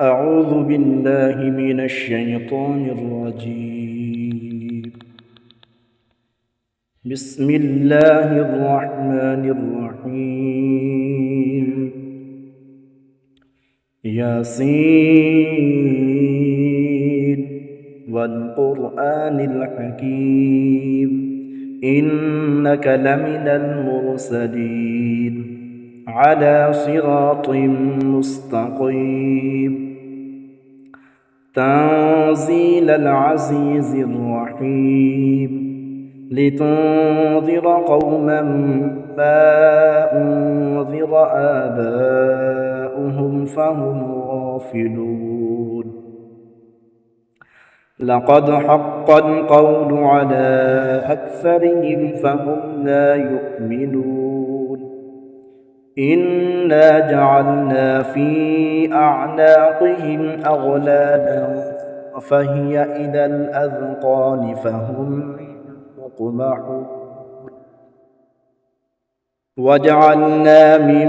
أعوذ بالله من الشيطان الرجيم. بسم الله الرحمن الرحيم. ياسين والقرآن الحكيم إنك لمن المرسلين على صراط مستقيم تنزيل العزيز الرحيم لتنذر قوما ما أنذر آباؤهم فهم غافلون لقد حق القول على أكثرهم فهم لا يؤمنون إنا جعلنا في أعناقهم أغلالا فهي إلى الأذقان فهم مقمحون وجعلنا من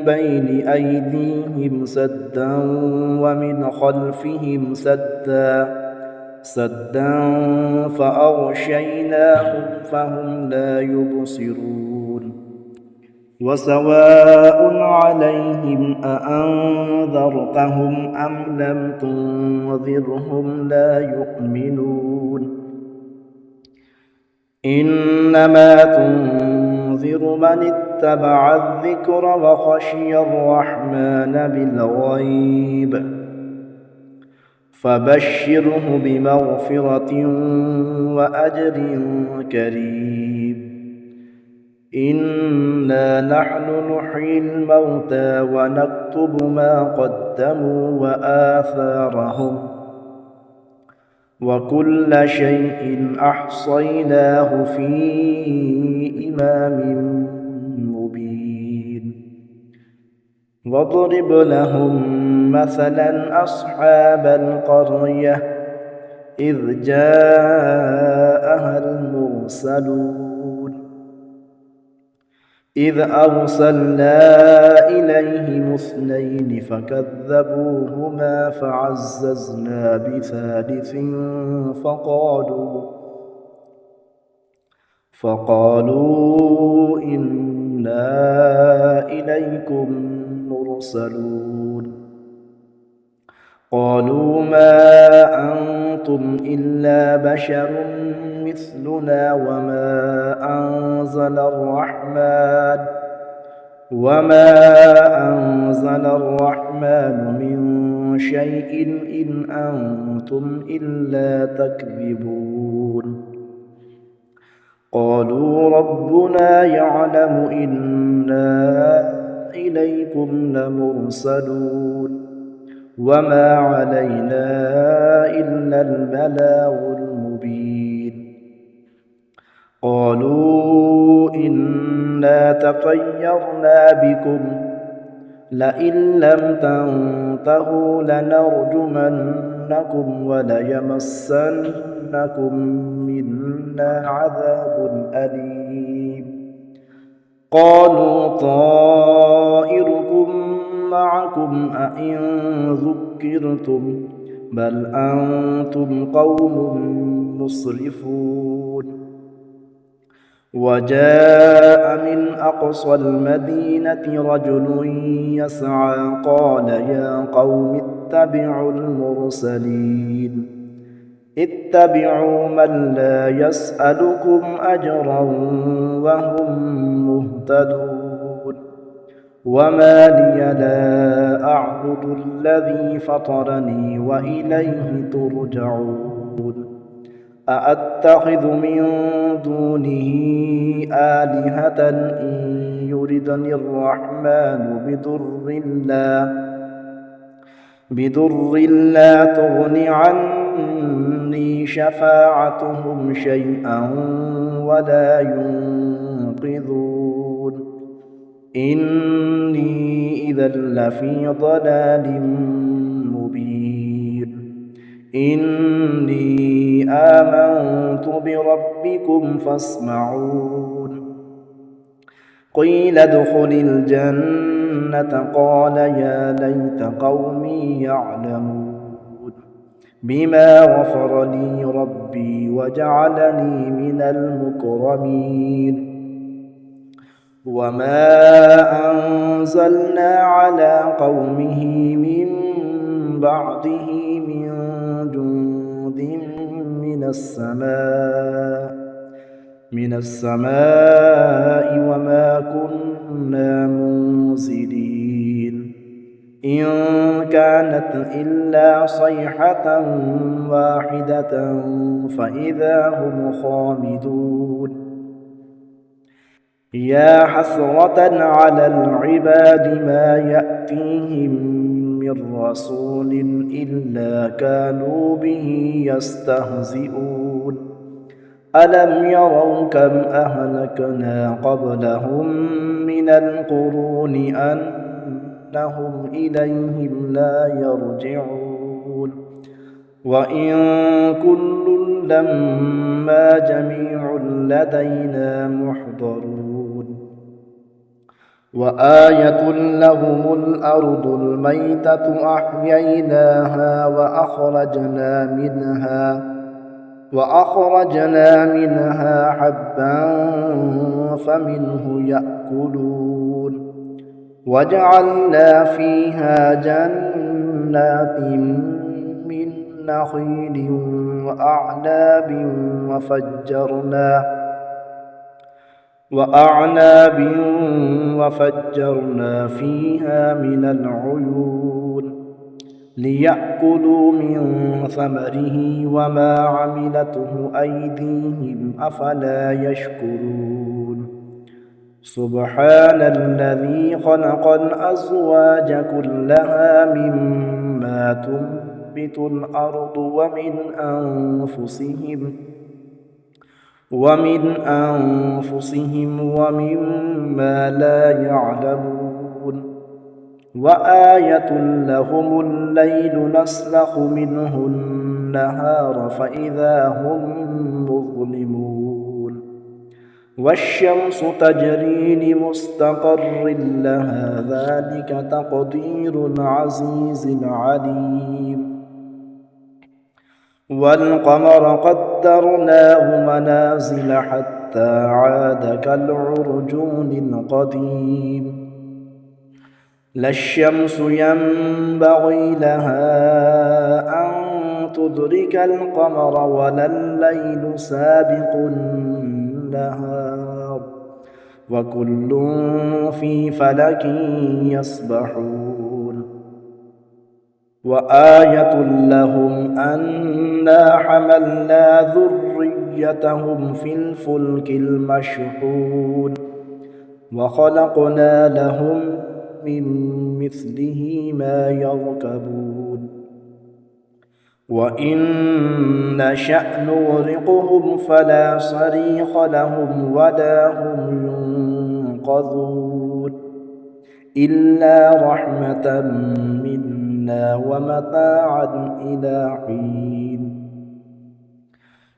بين أيديهم سدا ومن خلفهم سدا فأغشيناهم فهم لا يبصرون وسواء عليهم أأنذرتهم أم لم تنذرهم لا يؤمنون إنما تنذر من اتبع الذكر وخشي الرحمن بالغيب فبشره بمغفرة وأجر كريم إنا نحن نحيي الموتى ونكتب ما قدموا وآثارهم وكل شيء أحصيناه في إمام مبين واضرب لهم مثلا أصحاب القرية إذ جاءها المرسلون إذ أرسلنا إليهم اثنين فكذبوهما فعززنا بثالث فقالوا إنا إليكم مرسلون قالوا ما أنتم إلا بشر مثلنا وما أنزل الرحمن من شيء إن أنتم إلا تكذبون قالوا ربنا يعلم إنا إليكم لمرسلون وما علينا إلا البلاغ المبين قالوا إنا تطيرنا بكم لئن لم تنتهوا لنرجمنكم وليمسنكم منا عذاب أليم قالوا طائركم معكم أئن ذكرتم بل أنتم قوم مسرفون وجاء من أقصى المدينة رجل يسعى قال يا قوم اتبعوا المرسلين اتبعوا من لا يسألكم أجرا وهم مهتدون وما لي لا أعبد الذي فطرني وإليه ترجعون أأتخذ من دونه آلهة إن يردني الرحمن بضر لا تغن عني شفاعتهم شيئا ولا ينقذون إني إذا لفي ضلال مبين إني آمنت بربكم فاسمعون قيل ادخل الجنة الجنة قال يا ليت قومي يعلمون بما غفر لي ربي وجعلني من المكرمين وما أنزلنا على قومه من بعده من جند من السماء وما كنا منزلين إن كانت إلا صيحة واحدة فإذا هم خامدون يا حسرة على العباد ما يأتيهم من رسول إلا كانوا به يستهزئون ألم يروا كم أهلكنا قبلهم من القرون أنهم إليهم لا يرجعون وإن كل لما جميع لدينا محضرون وآية لهم الأرض الميتة أحييناها وأخرجنا منها حبا فمنه يأكلون وجعلنا فيها جنات من نخيل وأعناب وفجرنا فيها من العيون ليأكلوا من ثمره وما عملته أيديهم أفلا يشكرون سبحان الذي خلق الأزواج كلها مما تنبت الأرض ومن أنفسهم ومما لا يعلمون وآية لهم الليل نسلخ منه النهار فإذا هم مظلمون والشمس تجري لمستقر لها ذلك تقدير العزيز العليم والقمر قدرناه منازل حتى عاد كالعرجون القديم لا الشمس ينبغي لها أن تدرك القمر ولا الليل سابق النهار وكل في فلك يسبحون وآية لهم أنا حملنا ذريتهم في الفلك المشحون وخلقنا لهم من مثله ما يركبون وإن نشأ نغرقهم فلا صريخ لهم ولا هم ينقذون إلا رحمة منا ومتاعا إلى حين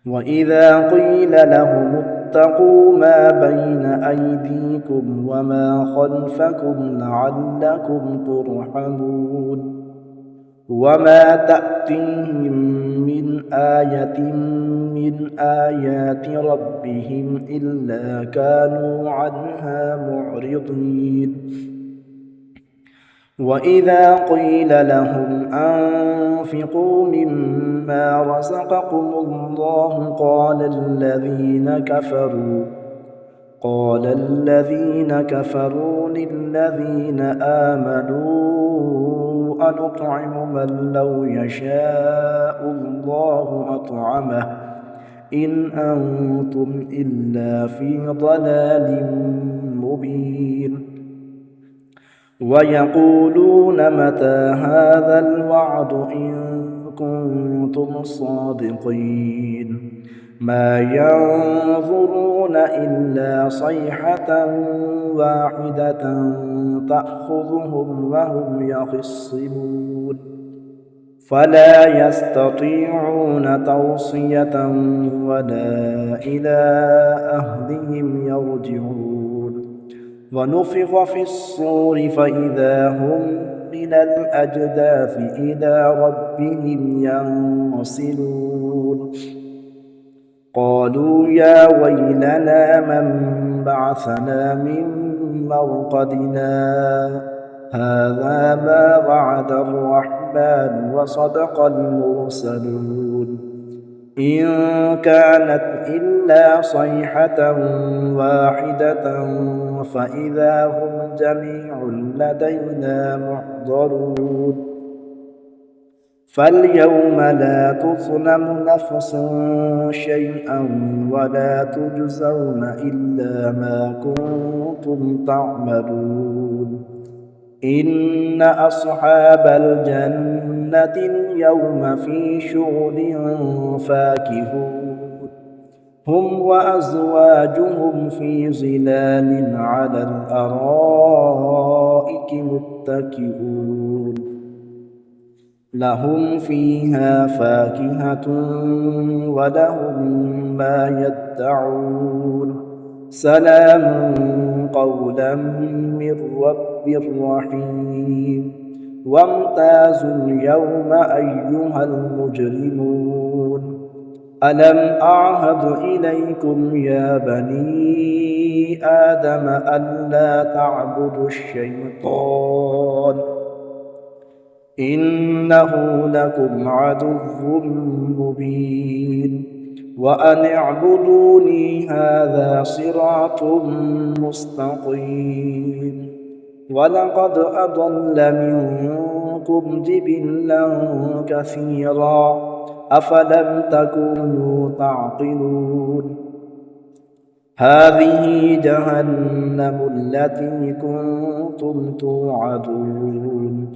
وإذا قيل لهم اتقوا ما بين أيديكم وما خلفكم لعلكم ترحمون وما تأتيهم من آية من آيات ربهم إلا كانوا عنها معرضين وإذا قيل لهم أنفقوا مما رزقكم الله قال الذين كفروا للذين آمنوا أنطعم من لو يشاء الله أطعمه إن أنتم إلا في ضلال مبين ويقولون متى هذا الوعد إن كنتم صادقين ما ينظرون إلا صيحة واحدة تأخذهم وهم يخصمون فلا يستطيعون توصية ولا إلى أهلهم يرجعون ونفخ في الصور فإذا هم من الأجداث إلى ربهم ينسلون قالوا يا ويلنا من بعثنا من مرقدنا هذا ما وعد الرحمن وصدق المرسلون إن كانت إلا صيحة واحدة فإذا هم جميع لدينا محضرون فاليوم لا تظلم نفس شيئا ولا تجزون إلا ما كنتم تعملون إن أصحاب الجنة اليوم في شغل فاكهون هم وأزواجهم في ظلال على الأرائك متكئون لهم فيها فاكهة ولهم ما يدعون سلام قولا من رب رحيم وامتازوا اليوم أيها المجرمون ألم أعهد إليكم يا بني آدم ألا تعبدوا الشيطان إنه لكم عدو مبين وأن اعبدوني هذا صراط مستقيم ولقد أضل منكم جبلا كثيرا أفلم تكونوا تعقلون هذه جهنم التي كنتم توعدون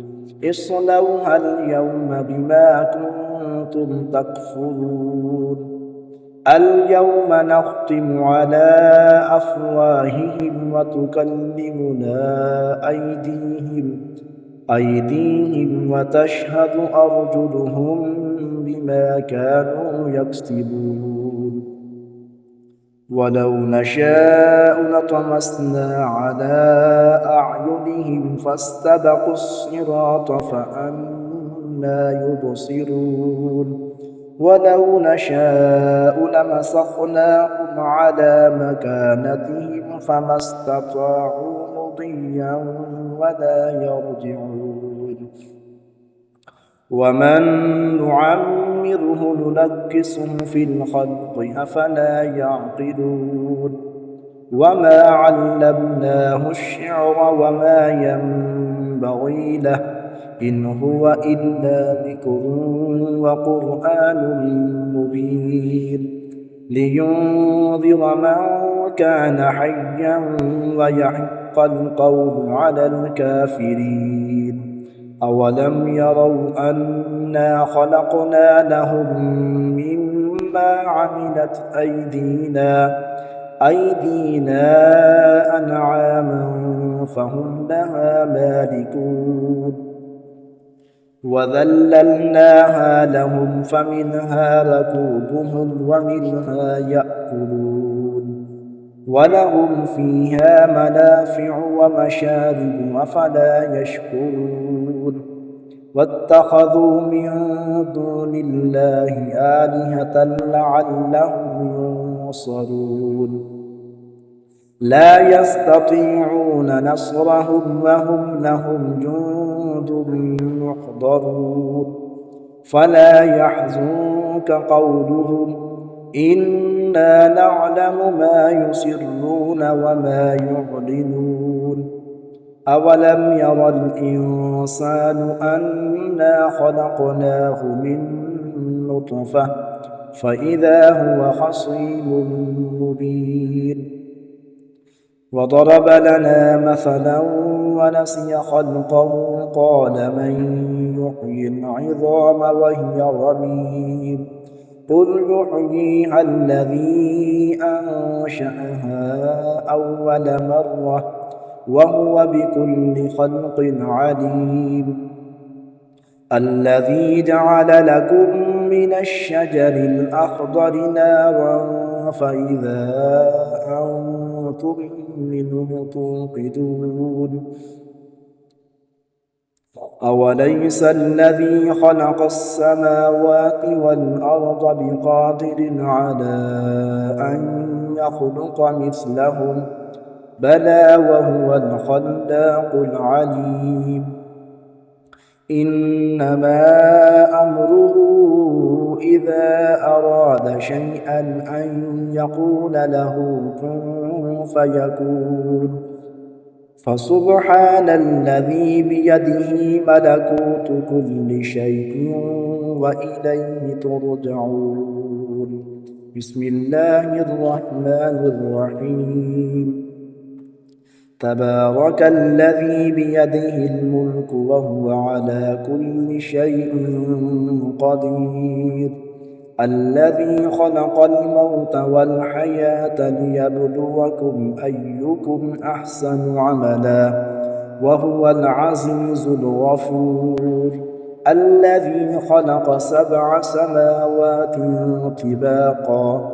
اصلوها اليوم بما كنتم تكفرون اليوم نختم على أفواههم وتكلمنا أيديهم وتشهد أرجلهم بما كانوا يكسبون ولو نشاء لطمسنا على أعينهم فاستبقوا الصراط فأنى يبصرون ولو نشاء لمسخناهم على مكانتهم فما استطاعوا مضيا ولا يرجعون ومن نعمره ننكسه في الخلق أفلا يعقلون وما علمناه الشعر وما ينبغي له إن هو إلا ذكر وقرآن مبين لينذر من كان حيا ويحق القول على الكافرين أولم يروا أنا خلقنا لهم مما عملت أيدينا أنعاما فهم لها مالكون وذللناها لهم فمنها ركوبهم ومنها يأكلون ولهم فيها منافع ومشارب أفلا يشكرون واتخذوا من دون الله آلهة لعلهم ينصرون لا يستطيعون نصرهم وهم لهم جند محضرون فلا يحزنك قولهم إنا نعلم ما يسرون وما يعلنون أولم ير الإنسان أنا خلقناه من نطفة فإذا هو خصيم مبين وضرب لنا مثلا ونسي خلقه قال من يحيي العظام وهي رميم قل يحييها الذي أنشأها أول مرة وهو بكل خلق عليم الذي جعل لكم من الشجر الأخضر نارا فإذا أنتم منه توقدون أوليس الذي خلق السماوات والأرض بقادر على أن يخلق مثلهم بلى وهو الخلاق العليم إنما أمره إذا أراد شيئا أن يقول له كن فيكون فسبحان الذي بيده ملكوت كل شيء وإليه ترجعون بسم الله الرحمن الرحيم تبارك الذي بيده الملك وهو على كل شيء قدير الذي خلق الموت والحياة ليبلوكم أيكم أحسن عملا وهو العزيز الغفور الذي خلق 7 سماوات طباقا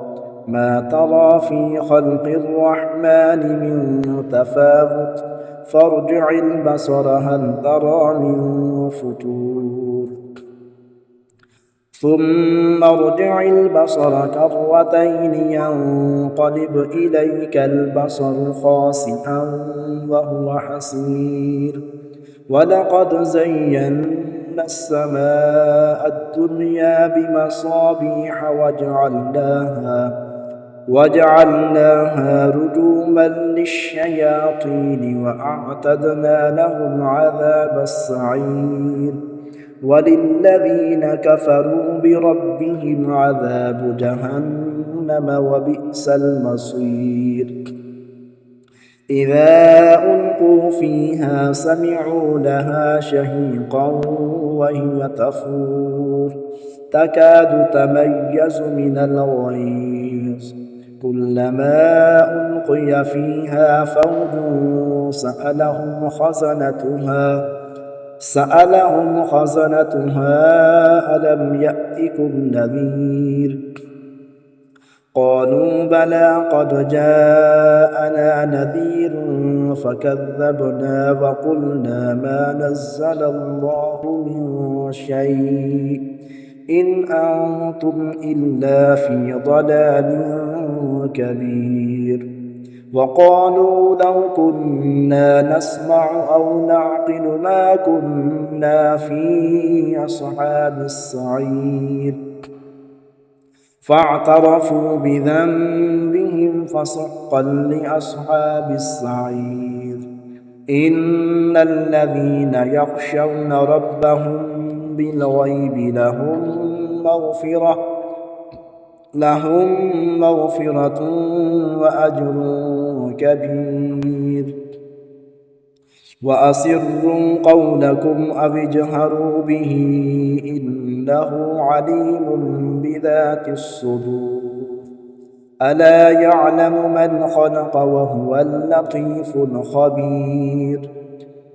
ما ترى في خلق الرحمن من تفاوت فارجع البصر هل ترى من فطور ثم ارجع البصر كرتين ينقلب إليك البصر خاسئا وهو حسير ولقد زينا السماء الدنيا بمصابيح وجعلناها رجوما للشياطين وأعتدنا لهم عذاب السعير وللذين كفروا بربهم عذاب جهنم وبئس المصير إذا ألقوا فيها سمعوا لها شهيقا وهي تفور تكاد تميز من الغيظ كلما ألقي فيها فوج سألهم خزنتها ألم يأتكم نذير قالوا بلى قد جاءنا نذير فكذبنا وقلنا ما نزل الله من شيء إن أنتم إلا في ضلال كبير وقالوا لو كنا نسمع أو نعقل ما كنا في أصحاب السعير فاعترفوا بذنبهم فسحقا لأصحاب السعير إن الذين يخشون ربهم بالغيب لهم مغفرة وأجر كبير وأسروا قولكم أو اجهروا به إنه عليم بذات الصدور ألا يعلم من خلق وهو اللطيف الخبير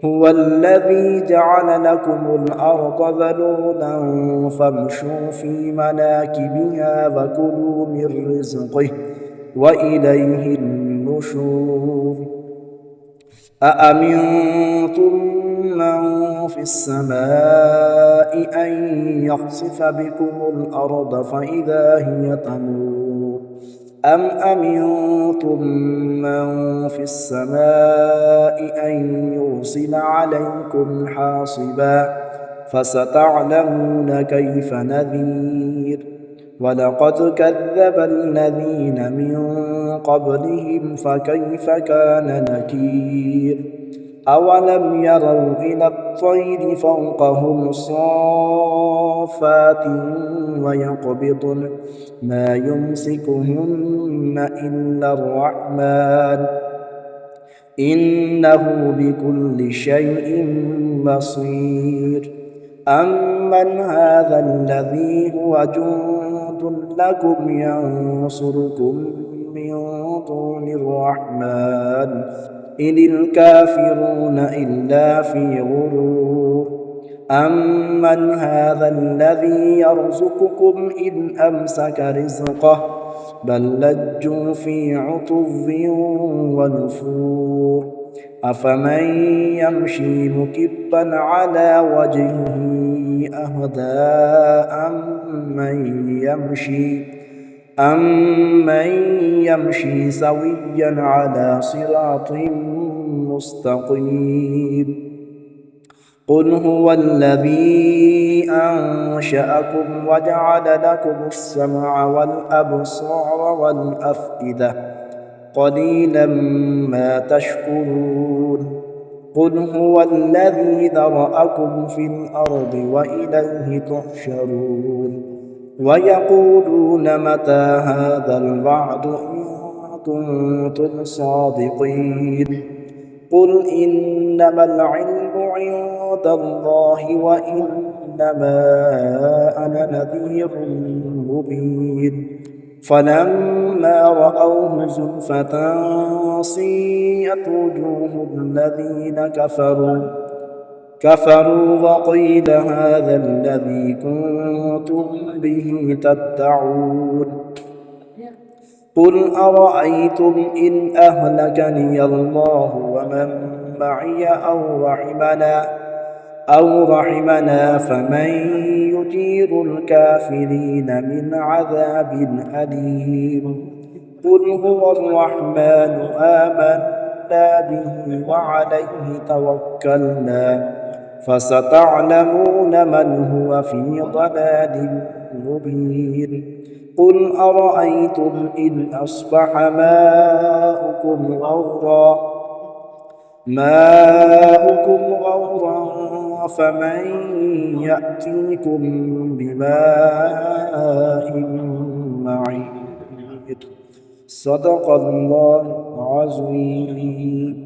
هو الذي جعل لكم الأرض ذلولا فامشوا في مناكبها وكلوا من رزقه وإليه النشور أأمنتم من في السماء أن يخسف بكم الأرض فإذا هي تمور أم أمنتم من في السماء أن يرسل عليكم حاصبا فستعلمون كيف نذير ولقد كذب الذين من قبلهم فكيف كان نكير أولم يروا إلى الطير فوقهم صافات ويقبضن ما يمسكهن إلا الرحمن إنه بكل شيء بصير أمن هذا الذي هو جند لكم ينصركم من دون الرحمن إن الكافرون إلا في غرور أمن هذا الذي يرزقكم إن أمسك رزقه بل لجوا في عتو ونفور أفمن يمشي مكبا على وجهه أهدى أمن يمشي سويا على صراط مستقيم قل هو الذي أنشأكم وجعل لكم السمع والأبصار والأفئدة قليلا ما تشكرون قل هو الذي ذرأكم في الأرض وإليه تحشرون ويقولون متى هذا الوعد إن كنتم صادقين قل إنما العلم عند الله وإنما أنا نذير مبين فلما رأوه زلفة سيئت وجوه الذين كفروا وقيل هذا الذي كنتم به تدعون قل أرأيتم إن أهلكني الله ومن معي أو رحمنا فمن يجير الكافرين من عذاب أليم قل هو الرحمن آمنا به وعليه توكلنا فستعلمون من هو في ضلال مبين قل أرأيتم إن أصبح ماؤكم غورا فمن يأتيكم بماء معين صدق الله العظيم.